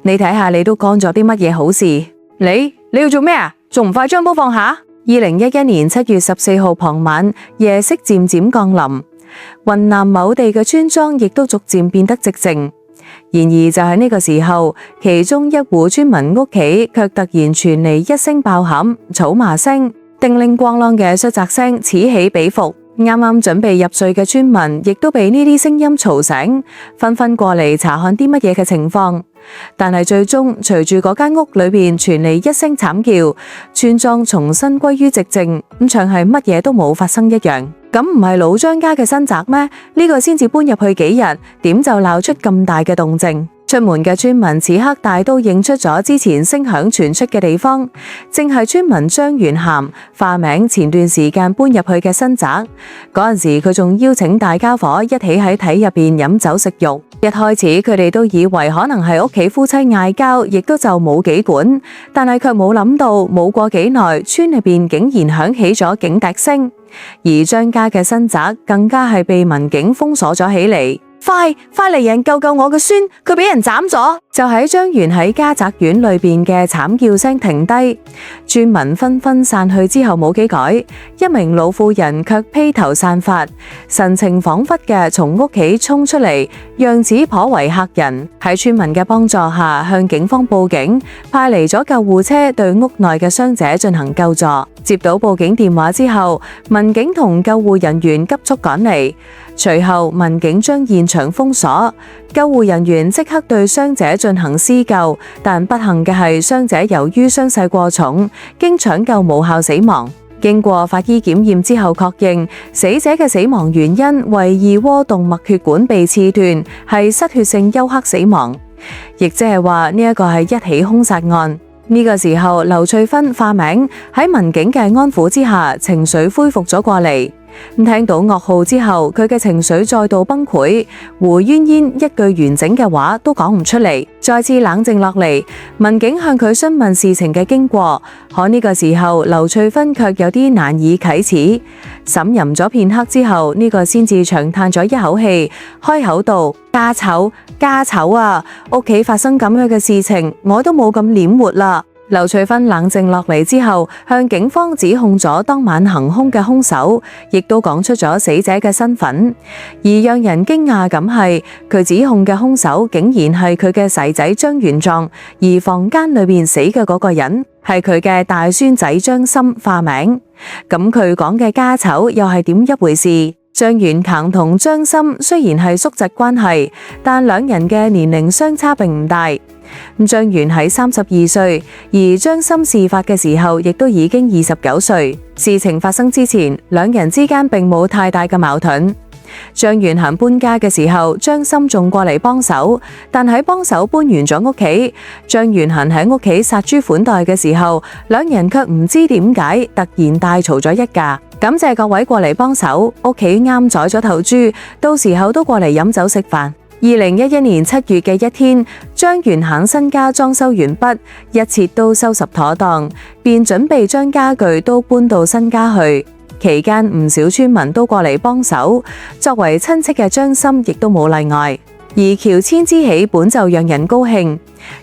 你睇下你都幹咗啲乜嘢好事？你要做咩啊？仲唔快將煲放下？2011年7月14號傍晚，夜色漸漸降臨，雲南某地嘅村莊亦都逐漸變得寂靜。然而就喺呢個時候，其中一戶村民屋企卻突然傳嚟一聲爆喊、草麻聲、叮鈴咣啷嘅摔砸聲此起彼伏。啱啱準備入睡嘅村民亦都被呢啲聲音嘈醒，紛紛過嚟查看啲乜嘢嘅情況。但係最終隨住嗰間屋裏邊傳嚟一聲慘叫，村莊重新歸於寂靜，咁像係乜嘢都冇發生一樣。咁唔係老張家嘅新宅咩？呢個先至搬入去幾日，點就鬧出咁大嘅動靜？出門嘅村民此刻大都認出咗之前聲響傳出嘅地方，正係村民張元涵化名前段時間搬入去嘅新宅。嗰陣時佢仲邀請大家伙一起喺體入邊飲酒食肉。一開始佢哋都以為可能係屋企夫妻嗌交，亦都就冇幾管，但係卻冇諗到冇過幾耐，村裏邊竟然響起咗警笛聲，而張家嘅新宅更加係被民警封鎖咗起嚟。快嚟人救救我嘅孫，佢俾人斬咗！就喺張元喺家宅院裏邊嘅慘叫聲停低，村民紛紛散去之後冇幾改，一名老婦人卻披頭散髮，神情恍惚嘅從屋企衝出嚟，樣子頗為嚇人。喺村民嘅幫助下，向警方報警，派嚟咗救護車對屋內嘅傷者進行救助。接到報警電話之後，民警同救護人員急速趕嚟，隨後民警將現場封鎖，救護人員即刻對傷者進行施救，但不幸嘅係傷者由於傷勢過重，經搶救無效死亡。經過法醫檢驗之後確認，死者嘅死亡原因為腋窩動脈血管被刺斷，係失血性休克死亡，亦即係話呢一個係一起兇殺案。呢個時候，劉翠芬化名喺民警嘅安撫之下，情緒恢復咗過嚟。聽到噩耗之後，佢嘅情緒再度崩潰，胡淵淵一句完整嘅話都講唔出嚟。再次冷靜落嚟，民警向佢詢問事情嘅經過，可呢個時候劉翠芬卻有啲難以啟齒。呻吟咗片刻之後，呢個先至長嘆咗一口氣，開口道：家醜啊！屋企發生咁樣嘅事情，我都冇咁臉活啦。劉翠芬冷靜落嚟之後，向警方指控咗當晚行兇嘅兇手，亦都講出咗死者嘅身份。而讓人驚訝咁係，佢指控嘅兇手竟然係佢嘅細仔張元壯，而房間裏邊死嘅嗰個人係佢嘅大孫仔張森化名。咁佢講嘅家醜又係點一回事？張元強同張森雖然係叔侄關係，但兩人嘅年齡相差並唔大。張元喺32歲，而張森事發嘅時候亦都已經29歲。事情發生之前，兩人之間並冇太大嘅矛盾。張元行搬家嘅時候，張森仲過嚟幫手，但喺幫手搬完咗屋企，張元行喺屋企殺豬款待嘅時候，兩人卻唔知點解突然大嘈咗一架。感謝各位過嚟幫手，屋企啱宰咗頭豬，到時候都過嚟飲酒食飯。2011年7月嘅一天，張元行新家裝修完畢，一切都收拾妥當，便準備將家具都搬到新家去。期間唔少村民都過嚟幫手，作為親戚嘅張森亦都冇例外。而喬遷之喜本就讓人高興，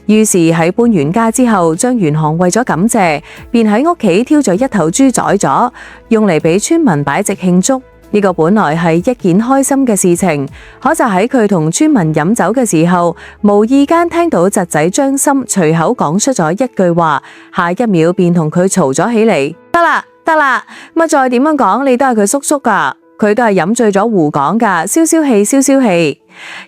於是喺搬完家之後，張元行為咗感謝，便喺屋企挑咗一頭豬宰咗，用嚟俾村民擺席慶祝。呢個本來係一件開心嘅事情，可就喺佢同村民飲酒嘅時候，無意間聽到侄仔張森隨口講出咗一句話，下一秒便同佢嘈咗起嚟。得啦，乜再點樣講，你都係佢叔叔噶，佢都係飲醉咗胡講噶，消消氣。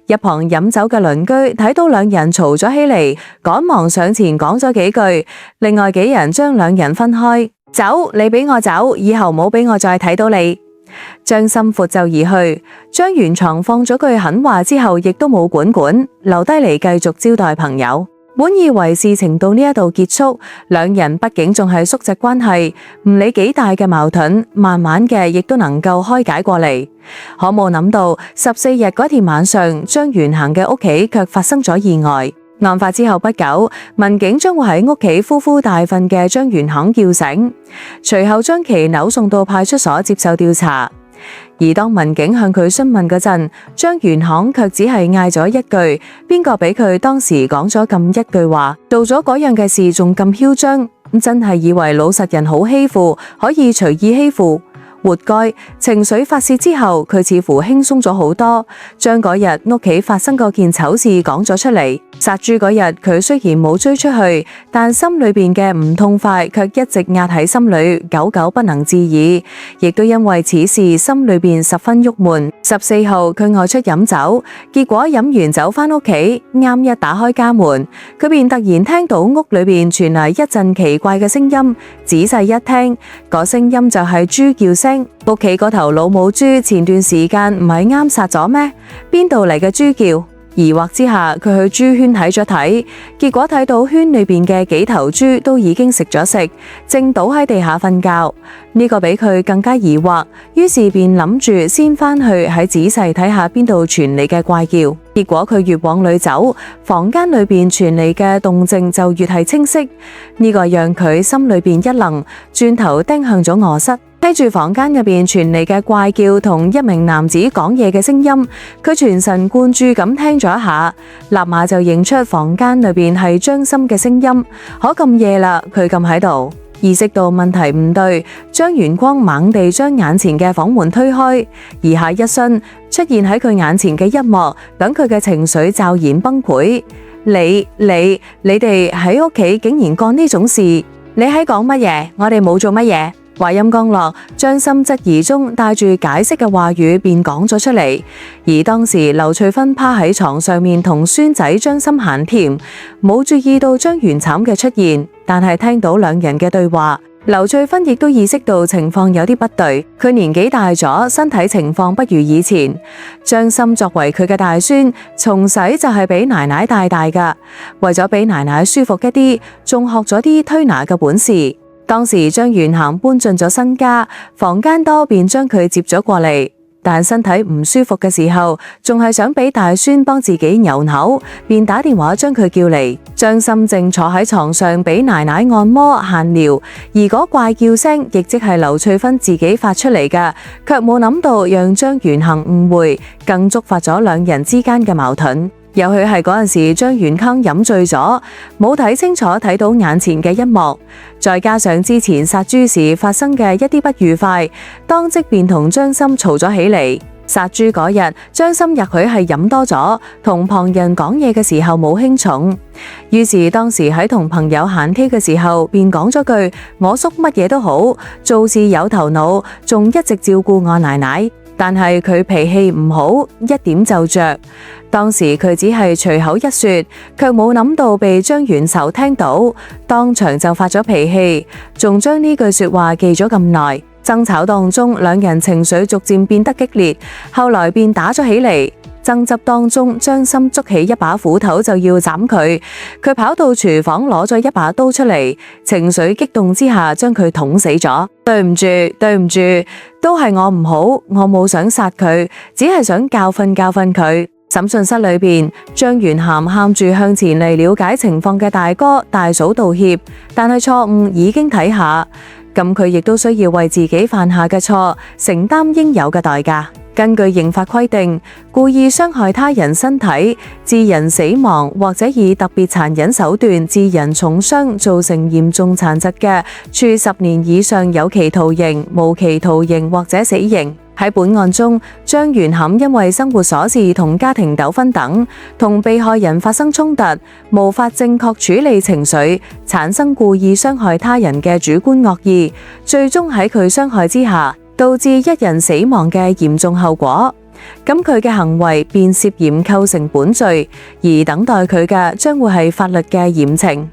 一旁飲酒嘅鄰居睇到兩人嘈咗起嚟，趕忙上前講咗幾句，另外幾人將兩人分開。走，你俾我走，以後冇俾我再睇到你。張森闊袖而去，張元床放咗句狠話之後，亦都冇管，留低嚟繼續招待朋友。本以為事情到呢一度結束，兩人畢竟仲係叔侄關係，唔理幾大嘅矛盾，慢慢嘅亦都能夠開解過嚟。可冇諗到14日嗰天晚上，張元行嘅屋企卻發生咗意外。案發之後不久，民警將會喺屋企呼呼大瞓嘅張元行叫醒，隨後將其扭送到派出所接受調查。而當民警向佢詢問嗰陣，張元行卻只係嗌咗一句：邊個俾佢當時講咗咁一句話，做咗嗰樣嘅事仲咁囂張，真係以為老實人好欺負，可以隨意欺負。活該！情緒發洩之後，佢似乎輕鬆咗好多，將嗰日屋企發生嗰件醜事講咗出嚟。殺豬嗰日，佢雖然冇追出去，但心裏邊嘅唔痛快卻一直壓喺心裏，久久不能自已。亦都因為此事，心裏邊十分鬱悶。14號佢外出飲酒，結果飲完酒返屋企，啱一打開家門，佢便突然聽到屋裏邊傳嚟一陣奇怪嘅聲音。仔細一聽，嗰聲音就係豬叫聲。屋企嗰頭老母豬前段時間唔係啱殺咗咩？邊度嚟嘅豬叫？疑惑之下，佢去豬圈睇咗睇，結果睇到圈裏邊嘅幾頭豬都已經食咗食，正倒喺地下瞓覺。呢個比佢更加疑惑，於是便諗住先返去喺仔細睇下邊度傳嚟嘅怪叫。結果佢越往裏走，房間裏邊傳嚟嘅動靜就越係清晰。呢個讓佢心裏邊一愣，轉頭盯向咗臥室。聽住房間入邊傳嚟嘅怪叫同一名男子講嘢嘅聲音，佢全神貫注咁聽咗一下，立馬就認出房間裏邊係張森嘅聲音。可咁夜啦，佢咁喺度，意識到問題唔對，張元光猛地將眼前嘅房門推開，而下一瞬出現喺佢眼前嘅一幕，等佢嘅情緒驟然崩潰。你哋喺屋企竟然幹呢種事，你喺講乜嘢？我哋冇做乜嘢。話音剛落，張森質疑中帶住解釋嘅話語便講咗出嚟。而當時劉翠芬趴喺床上面同孫仔張森閒甜，冇注意到張元慘嘅出現，但係聽到兩人嘅對話，劉翠芬亦都意識到情況有啲不對。佢年紀大咗，身體情況不如以前。張森作為佢嘅大孫，從細就係俾奶奶帶大噶，為咗俾奶奶舒服一啲，仲學咗啲推拿嘅本事。當時張元涵搬進咗新家，房間多便將佢接咗過嚟，但身體唔舒服嘅時候，仲係想俾大孫幫自己揉口，便打電話將佢叫嚟。張森正坐喺床上俾奶奶按摩閒聊，而嗰怪叫聲亦即係劉翠芬自己發出嚟嘅，卻冇諗到讓張元涵誤會，更觸發咗兩人之間嘅矛盾。有許係嗰陣時張元康飲醉咗，冇睇清楚睇到眼前嘅一幕，再加上之前殺豬時發生嘅一啲不愉快，當即便同張森嘈咗起嚟。殺豬嗰日，張森或許係飲多咗，同旁人講嘢嘅時候冇輕重，於是當時喺同朋友閒傾嘅時候，便講咗句：我叔乜嘢都好，做事有頭腦，仲一直照顧我奶奶。但係佢脾氣唔好，一點就着。當時佢只係隨口一說，卻冇諗到被張元仇聽到，當場就發咗脾氣，仲將呢句說話記咗咁耐。爭吵當中，兩人情緒逐漸變得激烈，後來便打咗起嚟。爭執當中，張森捉起一把斧頭就要斬佢，佢跑到廚房攞咗一把刀出嚟，情緒激動之下將佢捅死咗。對唔住，都係我唔好，我冇想殺佢，只係想教訓佢。審訊室裏邊，張元涵喊住向前嚟了解情況嘅大哥大嫂道歉，但係錯誤已經睇下，咁佢亦都需要為自己犯下嘅錯承擔應有嘅代價。根據刑法規定，故意傷害他人身體、致人死亡或者以特別殘忍手段致人重傷造成嚴重殘疾嘅，處10年以上有期徒刑、無期徒刑或者死刑。喺本案中，張元涵因為生活瑣事同家庭糾紛等，同被害人發生衝突，無法正確處理情緒，產生故意傷害他人嘅主觀惡意，最終喺佢傷害之下，導致一人死亡嘅嚴重後果，咁佢嘅行為便涉嫌構成本罪，而等待佢嘅將會係法律嘅嚴懲。